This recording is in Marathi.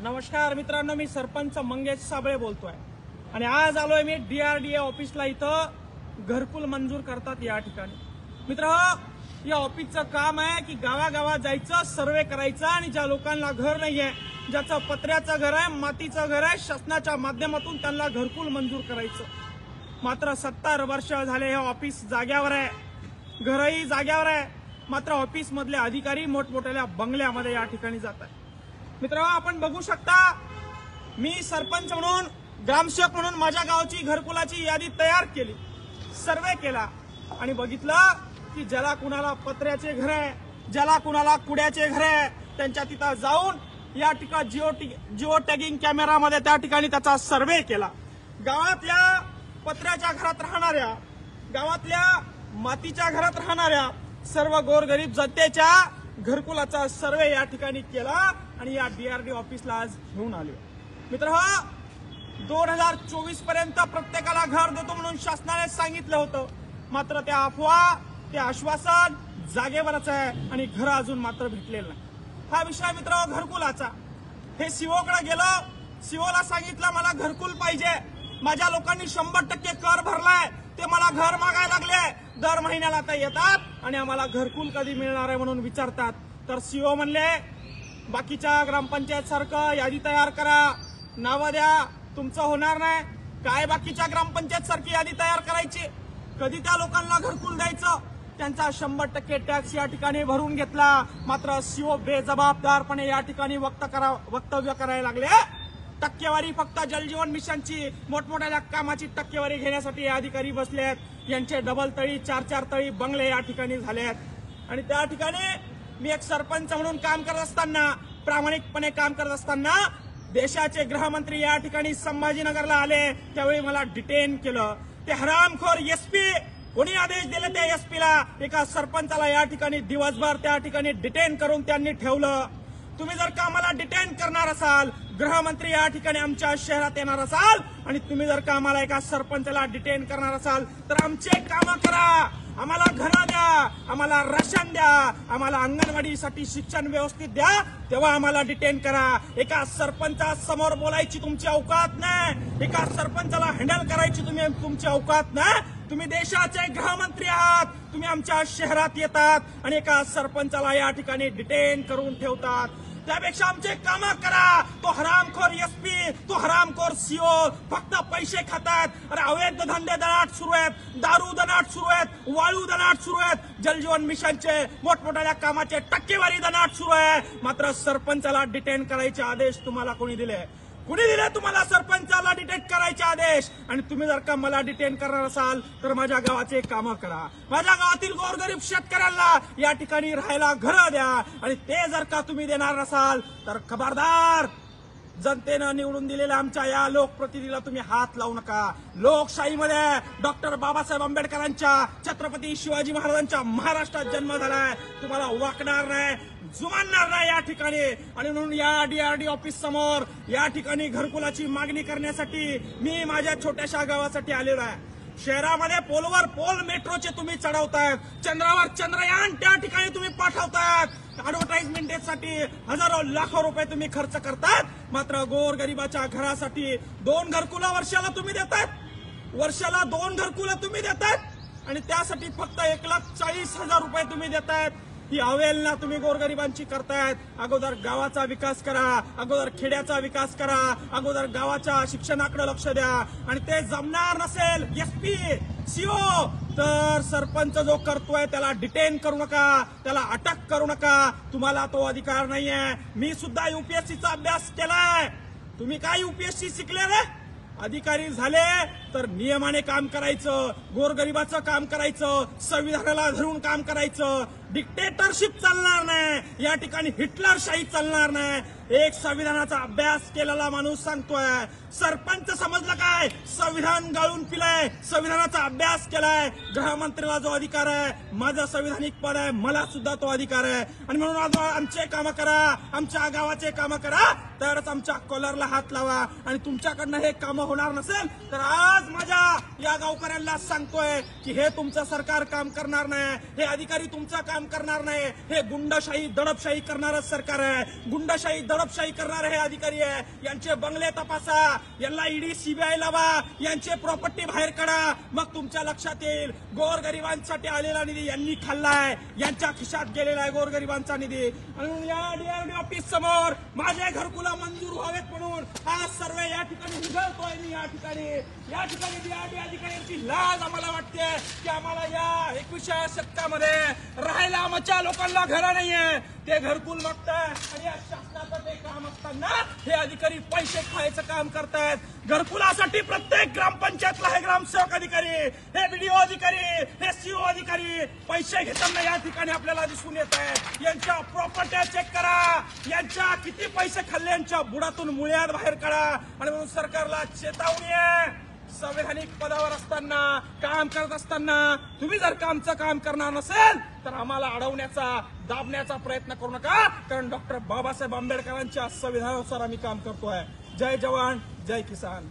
नमस्कार मित्रांनो, मी सरपंच मंगेश साबळे बोलतोय आणि आज आलोय मी DRDA ऑफिसला। इथं घरकुल मंजूर करतात या ठिकाणी। मित्रांनो, या ऑफिसचं काम आहे की गावागावात जायचं, सर्वे करायचा आणि ज्या लोकांना घर नाहीये, ज्याचं पत्र्याचं घर आहे, मातीचं घर आहे, शासनाच्या माध्यमातून त्यांना घरकुल मंजूर करायचं। मात्र 70 वर्ष झाले हे ऑफिस जाग्यावर आहे, घरही जाग्यावर आहे, मात्र ऑफिस मधले अधिकारी मोठमोठ्या बंगल्यामध्ये या ठिकाणी जात आहेत। मित्रांनो, आपण बघू शकता, मी सरपंच म्हणून, ग्रामसेवक म्हणून माझ्या गावची घरकुलाची यादी तयार केली, सर्वे केला आणि बघितलं की ज्याला कुणाला पत्र्याचे घर आहे, ज्याला कुणाला कुड्याचे घर आहे, त्यांच्या तिथं जाऊन या ठिकाणी जिओ टॅगिंग कॅमेरामध्ये त्या ठिकाणी त्याचा सर्वे केला। गावातल्या पत्र्याच्या घरात राहणाऱ्या, गावातल्या मातीच्या घरात राहणाऱ्या सर्व गोरगरीब जनतेच्या घरकुलाचा सर्वे या ठिकाणी केला आणि या DRDA ऑफिसला आज घेऊन आले। मित्रांनो, 2024 पर्यंत प्रत्येकाला घर देतो म्हणून शासनाने सांगितलं होतं, मात्र त्या अफवा, ते आश्वासन जागेवरच आहे आणि घर अजून मात्र भेटलेलं नाही। हा विषय मित्रांनो घरकुलाचा। हे सीओकडे गेलो, सीओला सांगितलं मला घरकुल पाहिजे, माझ्या लोकांनी 100% कर भरलाय, ते मला घर मागायला लागले, दर महिन्याला ते येतात आणि आम्हाला घरकुल कधी मिळणार आहे म्हणून विचारतात। तर सीओ म्हणले बाकीच्या ग्रामपंचायत सारखं यादी तयार करा, नावं द्या, तुमचं होणार नाही। काय बाकीच्या ग्रामपंचायत सारखी यादी तयार करायची, कधी त्या लोकांना घरकुल द्यायचं? त्यांचा 100% टॅक्स या ठिकाणी भरून घेतला, मात्र सीओ बेजबाबदारपणे या ठिकाणी वक्तव्य करायला लागले। टक्केवारी फक्त जलजीवन मिशनची, मोठमोठ्या कामाची टक्केवारी घेण्यासाठी हे अधिकारी बसलेत, यांचे डबल तळी, 4-4 तळी बंगले या ठिकाणी झालेत। आणि त्या ठिकाणी मी एक सरपंच म्हणून काम करत असताना, प्रामाणिकपणे काम करत असताना, देशाचे गृहमंत्री या ठिकाणी संभाजीनगरला आले, त्यावेळी मला डिटेन केलं। ते हरामखोर SP, कोणी आदेश दिले त्या SP-ला, एका सरपंचाला या ठिकाणी दिवसभर त्या ठिकाणी डिटेन करून त्यांनी ठेवलं। तुम्ही जर का आम्हाला डिटेन करणार असाल, गृहमंत्री या ठिकाणी आमच्या शहरात येणार असाल आणि तुम्ही जर का आम्हाला एका सरपंचाला डिटेन करणार असाल तर आमचे काम करा, आम्हाला घरं द्या, आम्हाला राशन द्या, आम्हाला अंगणवाडीसाठी शिक्षण व्यवस्थित द्या, तेव्हा आम्हाला डिटेन करा। एका सरपंचासमोर बोलायची तुमची औकात नाही, एका सरपंचाला हँडल करायची तुमची औकात नाही। तुम्ही देशाचे गृहमंत्री आहात, तुम्ही आमच्या शहरात येतात आणि एका सरपंचाला या ठिकाणी डिटेन करून ठेवतात। त्यापेक्षा आमचे काम करा। तो हरामखोर SP, तो हरामखोर CO फक्त पैसे खातात। अरे अवैध धंदे दनाट सुरू आहेत, दारू दनाट सुरू आहेत, वाळू दनाट सुरू आहेत, जलजीवन मिशनचे मोठमोठ्या कामाचे टक्केवारी दनाट सुरू आहे, मात्र सरपंचाला डिटेन करायचे आदेश तुम्हाला कोणी दिले? कुणी दिले तुम्हाला सरपंचाला डिटेन करायचे आदेश? आणि तुम्ही जर का मला डिटेन करणार असाल तर माझ्या गावाचे कामं करा, माझ्या गावातील गोरगरीब शेतकऱ्यांना या ठिकाणी राहायला घरं द्या आणि ते जर का तुम्ही देणार नसाल तर खबरदार, जनतेनं निवडून दिलेल्या आमच्या या लोकप्रतिनिधीला तुम्ही हात लावू नका। लोकशाहीमध्ये डॉक्टर बाबासाहेब आंबेडकरांच्या, छत्रपती शिवाजी महाराजांच्या महाराष्ट्रात जन्म झालाय, तुम्हाला वाकणार नाही, जुमानणार नाही या ठिकाणी। आणि म्हणून या DRDA ऑफिस समोर या ठिकाणी घरकुलाची मागणी करण्यासाठी मी माझ्या छोट्याशा गावासाठी आलेलो आहे। शहरामध्ये पोलवर पोल मेट्रोचे तुम्ही चढवतायत, चंद्रावर चंद्रयान त्या ठिकाणी तुम्ही पाठवतायत, ऍडव्हर्टाइजमेंटसाठी हजारो लाखो रुपये तुम्ही खर्च करतात, मात्र गोरगरिबाच्या घरासाठी 2 घरकुला वर्षाला तुम्ही देतात, वर्षाला 2 घरकुला तुम्ही देतात आणि त्यासाठी फक्त 1,40,000 रुपये तुम्ही देतायत। ही अवेलना तुम्ही गोरगरिबांची करतायत। अगोदर गावाचा विकास करा, अगोदर खेड्याचा विकास करा, अगोदर गावाच्या शिक्षणाकडे लक्ष द्या आणि ते जमणार नसेल SP, CO तर सरपंच जो करतोय त्याला डिटेन करू नका, त्याला अटक करू नका, तुम्हाला तो अधिकार नाहीये। मी सुद्धा UPSCचा अभ्यास केलाय, तुम्ही काय UPSC शिकले रे? अधिकारी झाले तर नियमाने काम करायचं, गोरगरिबाचं काम करायचं, संविधानाला धरून काम करायचं। डिक्टेटरशिप चालणार नाही या ठिकाणी, हिटलरशाही चालणार नाही। एक संविधानाचा अभ्यास केलेला माणूस सांगतोय सरपंच समजलं काय? संविधान गाळून पिलाय, संविधानाचा अभ्यास केलाय. गृहमंत्र्याला जो अधिकार आहे, माझं संविधानिक पद आहे, मला सुद्धा तो अधिकार आहे. आणि म्हणून आज आमचे कामं करा, आमच्या गावाचे कामं करा, तरच आमच्या कॉलरला हात लावा. आणि तुमच्याकडनं हे कामं होणार नसेल तर आज माझ्या या गावकऱ्यांना सांगतोय की हे तुमचं सरकार काम करणार नाही, हे अधिकारी तुमचं काम करणार नाही. हे गुंडशाही दडपशाही करणारं सरकार आहे, गुंडशाही दडपशाही करणारे हे अधिकारी आहे. यांचे बंगले तपासा, यांना ईडी सीबीआय लावा, यांचे प्रॉपर्टी बाहेर काढा, मग तुमच्या लक्षात येईल गोरगरिबांसाठी आलेला निधी यांनी खाल्लाय, यांच्या खिशात गेलेला आहे गोरगरिबांचा निधी. आणि या डीआरडी ऑफिस समोर माझे घरकुला मंजूर व्हावेत म्हणून हा सर्वे या ठिकाणी उघडतोय मी. या ठिकाणी डीआरडी अधिकाऱ्यांची लाज आम्हाला वाटते की आम्हाला या 21व्या शतकामध्ये राहायला आमच्या लोकांना घरं नाहीये, ते घरकुल मागताय. आणि या शासनाचं ते काम असताना हे अधिकारी पैसे खायचं काम करतायत. घरकुलासाठी प्रत्येक ग्रामपंचायतला हे ग्रामसेवक अधिकारी, हे बीडीओ अधिकारी, हे सीओ अधिकारी पैसे घेताना या ठिकाणी आपल्याला दिसून येत आहे. यांच्या प्रॉपर्ट्या चेक करा, यांच्या किती पैसे खाल्ले यांच्या बुडातून मुळ्यात बाहेर काढा. आणि म्हणून सरकारला चेतावणी आहे, संवैधानिक पदावर असताना, काम करत असताना तुम्ही जर आमचं काम करणार नसेल तर आम्हाला अडवण्याचा, दाबण्याचा प्रयत्न करू नका. कारण डॉक्टर बाबासाहेब आंबेडकरांच्या संविधानानुसार आम्ही काम करतोय. जय जवान, जय किसान.